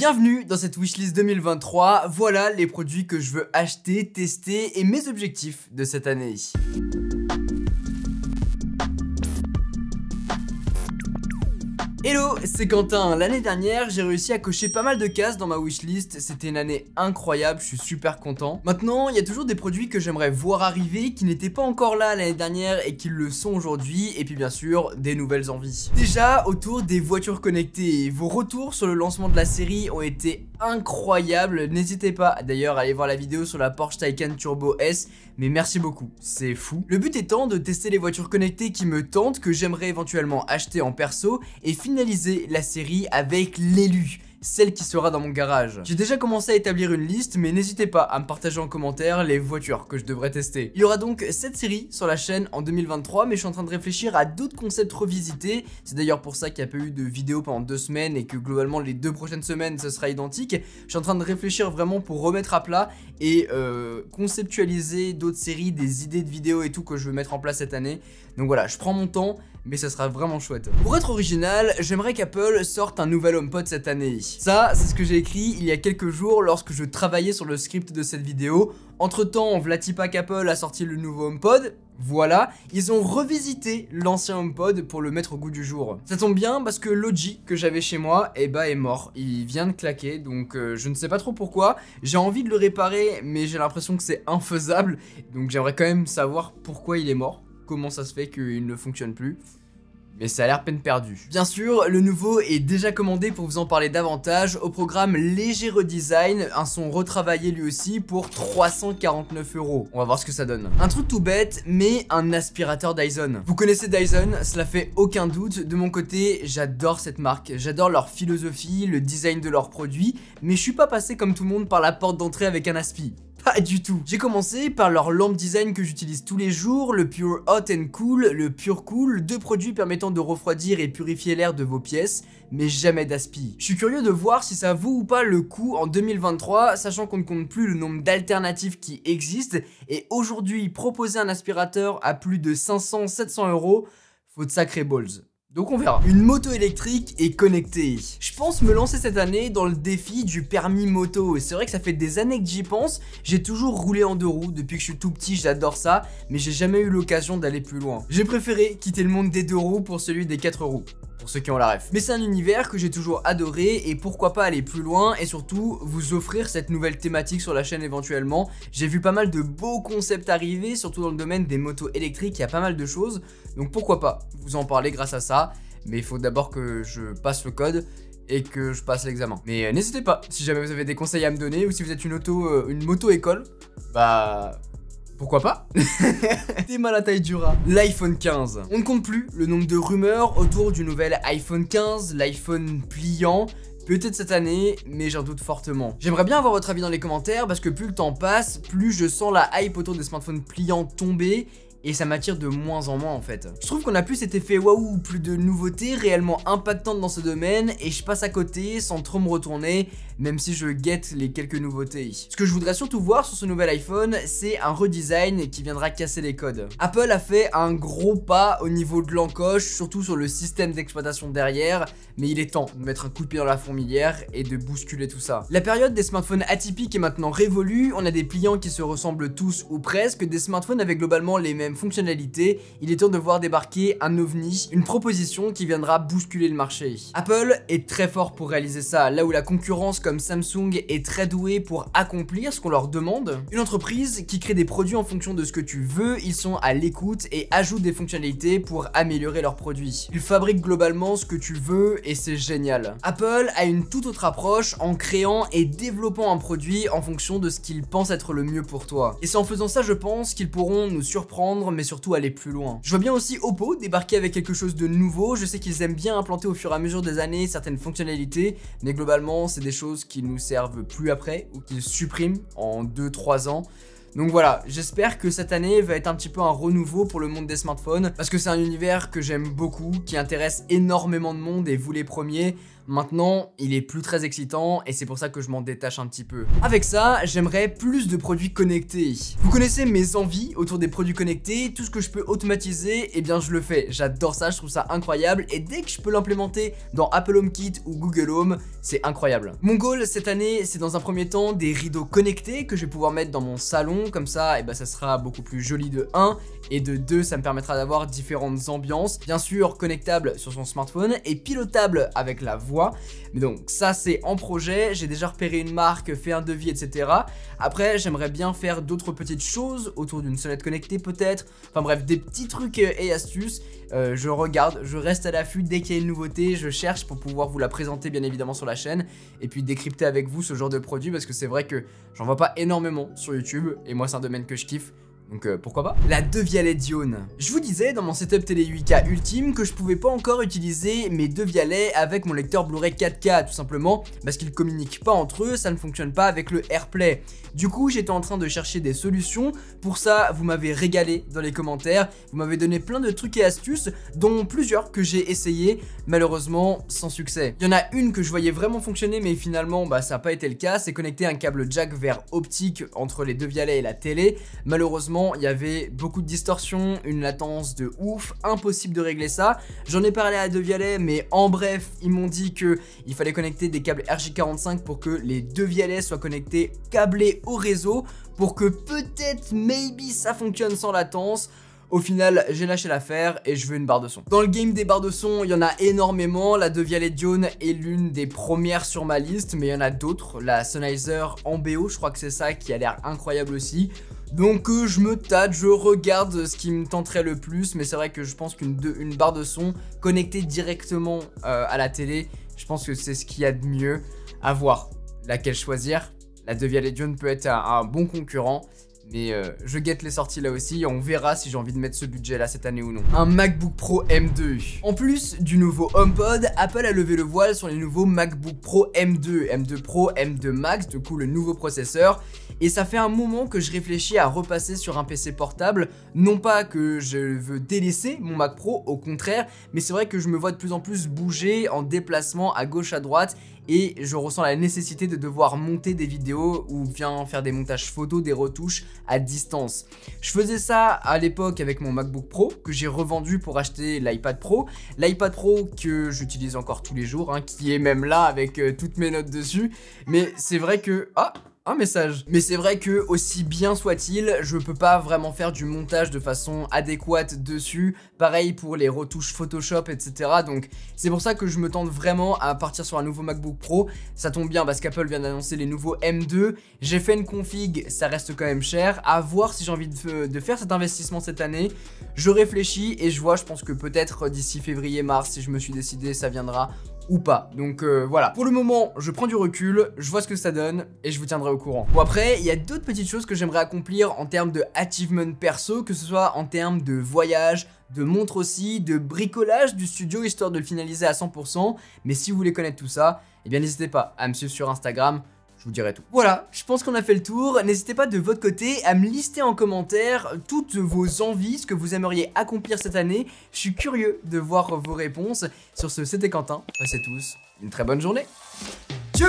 Bienvenue dans cette wishlist 2023, voilà les produits que je veux acheter, tester et mes objectifs de cette année. Hello, c'est Quentin. L'année dernière, j'ai réussi à cocher pas mal de cases dans ma wishlist. C'était une année incroyable, je suis super content. Maintenant, il y a toujours des produits que j'aimerais voir arriver, qui n'étaient pas encore là l'année dernière et qui le sont aujourd'hui. Et puis bien sûr, des nouvelles envies. Déjà, autour des voitures connectées, vos retours sur le lancement de la série ont été incroyables. N'hésitez pas d'ailleurs à aller voir la vidéo sur la Porsche Taycan Turbo S. Mais merci beaucoup, c'est fou. Le but étant de tester les voitures connectées qui me tentent, que j'aimerais éventuellement acheter en perso et finaliser la série avec l'élu, celle qui sera dans mon garage. J'ai déjà commencé à établir une liste, mais n'hésitez pas à me partager en commentaire les voitures que je devrais tester. Il y aura donc cette série sur la chaîne en 2023, mais je suis en train de réfléchir à d'autres concepts revisités. C'est d'ailleurs pour ça qu'il n'y a pas eu de vidéo pendant 2 semaines et que globalement les 2 prochaines semaines ce sera identique. Je suis en train de réfléchir vraiment pour remettre à plat et conceptualiser d'autres séries, des idées de vidéos et tout que je veux mettre en place cette année. Donc voilà, je prends mon temps, mais ça sera vraiment chouette. Pour être original, j'aimerais qu'Apple sorte un nouvel HomePod cette année. Ça, c'est ce que j'ai écrit il y a quelques jours lorsque je travaillais sur le script de cette vidéo. Entre temps, Vlatipa qu'Apple a sorti le nouveau HomePod. Voilà, ils ont revisité l'ancien HomePod pour le mettre au goût du jour. Ça tombe bien parce que l'Oji que j'avais chez moi, est mort. Il vient de claquer, donc je ne sais pas trop pourquoi. J'ai envie de le réparer, mais j'ai l'impression que c'est infaisable. Donc j'aimerais quand même savoir pourquoi il est mort. Comment ça se fait qu'il ne fonctionne plus. Mais ça a l'air peine perdue. Bien sûr, le nouveau est déjà commandé pour vous en parler davantage. Au programme léger redesign, un son retravaillé lui aussi pour 349 €. On va voir ce que ça donne. Un truc tout bête, mais un aspirateur Dyson. Vous connaissez Dyson, cela fait aucun doute. De mon côté, j'adore cette marque. J'adore leur philosophie, le design de leurs produits. Mais je suis pas passé comme tout le monde par la porte d'entrée avec un aspi. Pas du tout. J'ai commencé par leur lampe design que j'utilise tous les jours, le Pure Hot and Cool, le Pure Cool, 2 produits permettant de refroidir et purifier l'air de vos pièces, mais jamais d'aspi. Je suis curieux de voir si ça vaut ou pas le coup en 2023, sachant qu'on ne compte plus le nombre d'alternatives qui existent, et aujourd'hui, proposer un aspirateur à plus de 500-700 €, faut de sacrés balls. Donc on verra. Une moto électrique et connectée. Je pense me lancer cette année dans le défi du permis moto. Et c'est vrai que ça fait des années que j'y pense. J'ai toujours roulé en 2 roues. Depuis que je suis tout petit, j'adore ça. Mais j'ai jamais eu l'occasion d'aller plus loin. J'ai préféré quitter le monde des 2 roues pour celui des 4 roues. Pour ceux qui ont la ref. Mais c'est un univers que j'ai toujours adoré et pourquoi pas aller plus loin et surtout vous offrir cette nouvelle thématique sur la chaîne éventuellement. J'ai vu pas mal de beaux concepts arriver, surtout dans le domaine des motos électriques, il y a pas mal de choses. Donc pourquoi pas vous en parler grâce à ça. Mais il faut d'abord que je passe le code et que je passe l'examen. Mais n'hésitez pas, si jamais vous avez des conseils à me donner ou si vous êtes une moto école, bah... pourquoi pas? T'es mal à taille du rat. L'iPhone 15. On ne compte plus le nombre de rumeurs autour du nouvel iPhone 15, l'iPhone pliant. Peut-être cette année, mais j'en doute fortement. J'aimerais bien avoir votre avis dans les commentaires parce que plus le temps passe, plus je sens la hype autour des smartphones pliants tomber. Et ça m'attire de moins en moins en fait. Je trouve qu'on a plus cet effet waouh, plus de nouveautés réellement impactantes dans ce domaine et je passe à côté sans trop me retourner, même si je guette les quelques nouveautés. Ce que je voudrais surtout voir sur ce nouvel iPhone, c'est un redesign qui viendra casser les codes. Apple a fait un gros pas au niveau de l'encoche, surtout sur le système d'exploitation derrière, mais il est temps de mettre un coup de pied dans la fourmilière et de bousculer tout ça. La période des smartphones atypiques est maintenant révolue, on a des pliants qui se ressemblent tous ou presque, des smartphones avec globalement les mêmes fonctionnalités, il est temps de voir débarquer un ovni, une proposition qui viendra bousculer le marché. Apple est très fort pour réaliser ça, là où la concurrence comme Samsung est très douée pour accomplir ce qu'on leur demande. Une entreprise qui crée des produits en fonction de ce que tu veux, ils sont à l'écoute et ajoutent des fonctionnalités pour améliorer leurs produits. Ils fabriquent globalement ce que tu veux et c'est génial. Apple a une toute autre approche en créant et développant un produit en fonction de ce qu'ils pensent être le mieux pour toi. Et c'est en faisant ça, je pense, qu'ils pourront nous surprendre mais surtout aller plus loin. Je vois bien aussi Oppo débarquer avec quelque chose de nouveau, je sais qu'ils aiment bien implanter au fur et à mesure des années certaines fonctionnalités, mais globalement c'est des choses qui nous servent plus après ou qu'ils suppriment en 2-3 ans. Donc voilà, j'espère que cette année va être un petit peu un renouveau pour le monde des smartphones parce que c'est un univers que j'aime beaucoup, qui intéresse énormément de monde et vous les premiers. Maintenant, il est plus très excitant et c'est pour ça que je m'en détache un petit peu. Avec ça, j'aimerais plus de produits connectés. Vous connaissez mes envies autour des produits connectés, tout ce que je peux automatiser, eh bien je le fais. J'adore ça, je trouve ça incroyable et dès que je peux l'implémenter dans Apple HomeKit ou Google Home, c'est incroyable. Mon goal cette année, c'est dans un premier temps des rideaux connectés que je vais pouvoir mettre dans mon salon, comme ça, eh ben, ça sera beaucoup plus joli de 1 et de 2, ça me permettra d'avoir différentes ambiances, bien sûr connectable sur son smartphone et pilotable avec la voix. Mais donc ça c'est en projet, j'ai déjà repéré une marque, fait un devis, etc. Après j'aimerais bien faire d'autres petites choses autour d'une sonnette connectée peut-être, enfin bref des petits trucs et astuces. Je regarde, je reste à l'affût, dès qu'il y a une nouveauté, je cherche pour pouvoir vous la présenter bien évidemment sur la chaîne et puis décrypter avec vous ce genre de produit parce que c'est vrai que j'en vois pas énormément sur YouTube et moi c'est un domaine que je kiffe. Donc pourquoi pas. La Devialet Dione. Je vous disais dans mon setup télé 8K ultime que je pouvais pas encore utiliser mes Devialet avec mon lecteur Blu-ray 4K tout simplement parce qu'ils communiquent pas entre eux, ça ne fonctionne pas avec le AirPlay. Du coup j'étais en train de chercher des solutions, pour ça vous m'avez régalé dans les commentaires, vous m'avez donné plein de trucs et astuces dont plusieurs que j'ai essayé, malheureusement sans succès. Il y en a une que je voyais vraiment fonctionner mais finalement ça n'a pas été le cas, c'est connecter un câble jack vers optique entre les Devialet et la télé. Malheureusement il y avait beaucoup de distorsion, une latence de ouf, impossible de régler ça. J'en ai parlé à Devialet mais en bref ils m'ont dit que il fallait connecter des câbles RJ45 pour que les Devialet soient connectés câblés au réseau pour que peut-être maybe ça fonctionne sans latence. Au final, j'ai lâché l'affaire et je veux une barre de son. Dans le game des barres de son, il y en a énormément. La Devialet Dione est l'une des premières sur ma liste, mais il y en a d'autres. La Sennheiser Ambeo, je crois que c'est ça, qui a l'air incroyable aussi. Donc je me tâte, je regarde ce qui me tenterait le plus, mais c'est vrai que je pense qu'une barre de son connectée directement à la télé, je pense que c'est ce qu'il y a de mieux. À voir laquelle choisir. La Devialet Dione peut être un bon concurrent. Mais je guette les sorties là aussi et on verra si j'ai envie de mettre ce budget là cette année ou non. Un MacBook Pro M2. En plus du nouveau HomePod, Apple a levé le voile sur les nouveaux MacBook Pro M2, M2 Pro, M2 Max, du coup le nouveau processeur. Et ça fait un moment que je réfléchis à repasser sur un PC portable. Non pas que je veux délaisser mon Mac Pro, au contraire, mais c'est vrai que je me vois de plus en plus bouger en déplacement à gauche à droite. Et je ressens la nécessité de devoir monter des vidéos ou bien faire des montages photos, des retouches à distance. Je faisais ça à l'époque avec mon MacBook Pro que j'ai revendu pour acheter l'iPad Pro. L'iPad Pro que j'utilise encore tous les jours, qui est même là avec toutes mes notes dessus. Mais c'est vrai que... Ah, un message. Mais c'est vrai que aussi bien soit-il, je peux pas vraiment faire du montage de façon adéquate dessus. Pareil pour les retouches Photoshop, etc. Donc c'est pour ça que je me tente vraiment à partir sur un nouveau MacBook Pro. Ça tombe bien parce qu'Apple vient d'annoncer les nouveaux M2. J'ai fait une config, ça reste quand même cher. À voir si j'ai envie de faire cet investissement cette année. Je réfléchis et je vois, je pense que peut-être d'ici février-mars, si je me suis décidé, ça viendra ou pas. Donc voilà, pour le moment je prends du recul, je vois ce que ça donne et je vous tiendrai au courant. Bon après il y a d'autres petites choses que j'aimerais accomplir en termes de achievement perso, que ce soit en termes de voyage, de montre aussi, de bricolage du studio histoire de le finaliser à 100%. Mais si vous voulez connaître tout ça, eh bien n'hésitez pas à me suivre sur Instagram. Je vous dirai tout. Voilà, je pense qu'on a fait le tour. N'hésitez pas de votre côté à me lister en commentaire toutes vos envies, ce que vous aimeriez accomplir cette année. Je suis curieux de voir vos réponses. Sur ce, c'était Quentin. Passez tous une très bonne journée. Tchau!